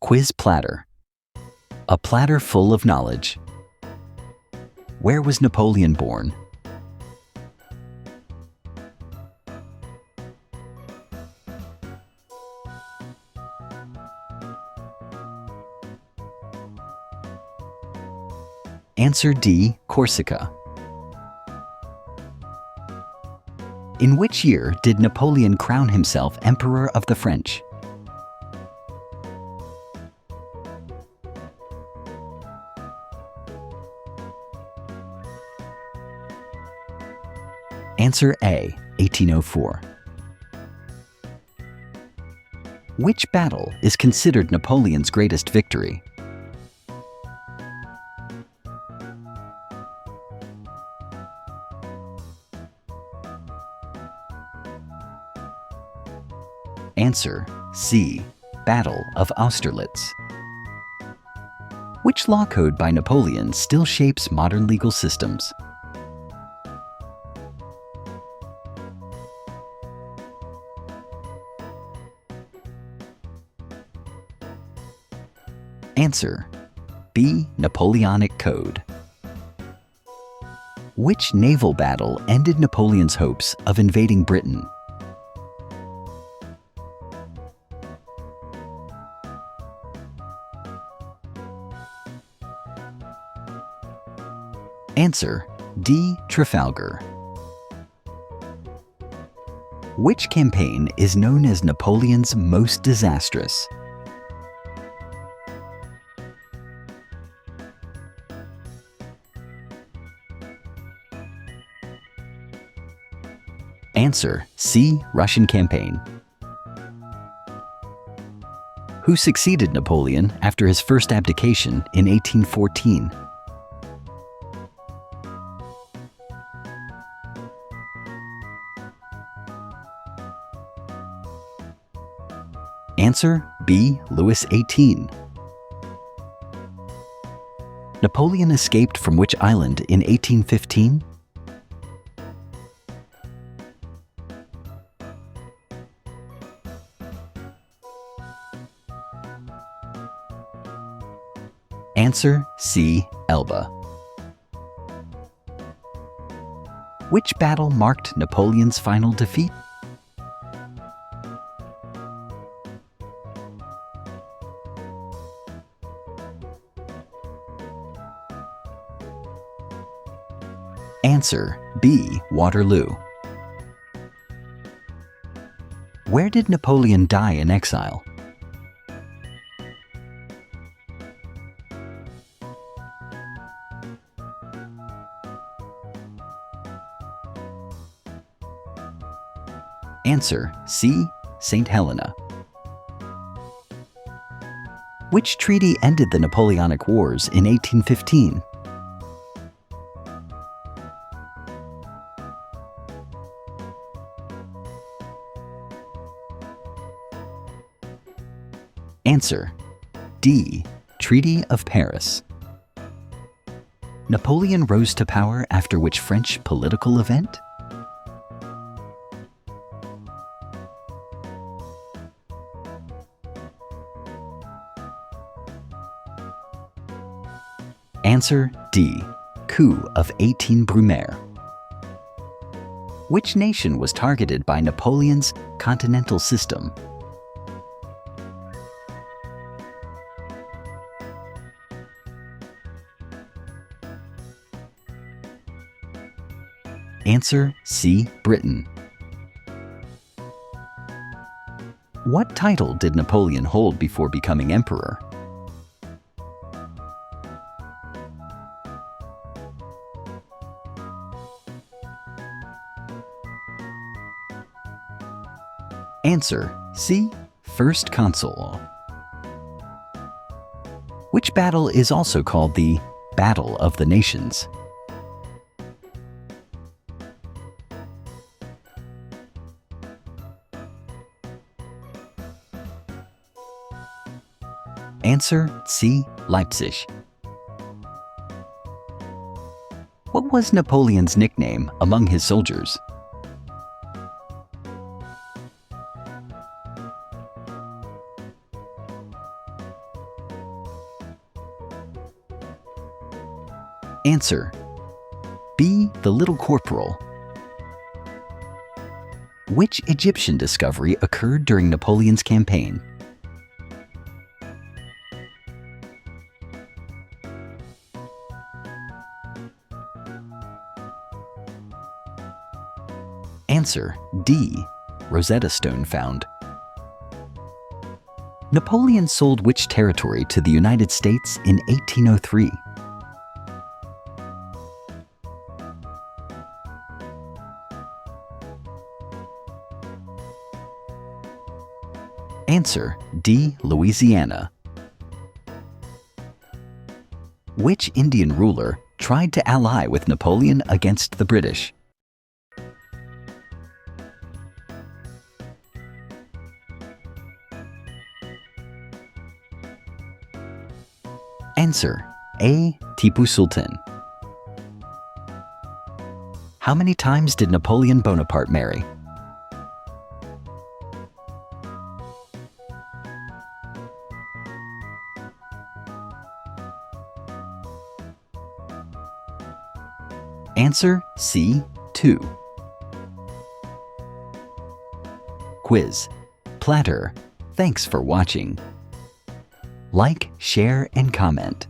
Quiz Platter. A platter full of knowledge. Where was Napoleon born? Answer D. Corsica. In which year did Napoleon crown himself Emperor of the French? Answer A. 1804. Which battle is considered Napoleon's greatest victory? Answer C. Battle of Austerlitz. Which law code by Napoleon still shapes modern legal systems? Answer B. Napoleonic Code. Which naval battle ended Napoleon's hopes of invading Britain? Answer D. Trafalgar. Which campaign is known as Napoleon's most disastrous? Answer C. Russian campaign. Who succeeded Napoleon after his first abdication in 1814? Answer B. Louis XVIII. Napoleon escaped from which island in 1815? Answer C. Elba. Which battle marked Napoleon's final defeat? Answer B. Waterloo. Where did Napoleon die in exile? Answer C. St. Helena. Which treaty ended the Napoleonic Wars in 1815? Answer D. Treaty of Paris. Napoleon rose to power after which French political event? Answer D. Coup of 18 Brumaire. Which nation was targeted by Napoleon's continental system? Answer C. Britain. What title did Napoleon hold before becoming emperor? Answer C. First Consul. Which battle is also called the Battle of the Nations? Answer C. Leipzig. What was Napoleon's nickname among his soldiers? Answer: B. The Little Corporal. Which Egyptian discovery occurred during Napoleon's campaign? Answer: D. Rosetta Stone found. Napoleon sold which territory to the United States in 1803? Answer: D. Louisiana. Which Indian ruler tried to ally with Napoleon against the British? Answer: A. Tipu Sultan. How many times did Napoleon Bonaparte marry? Answer: C. 2. Quiz. Platter. Thanks for watching. Like, share, and comment.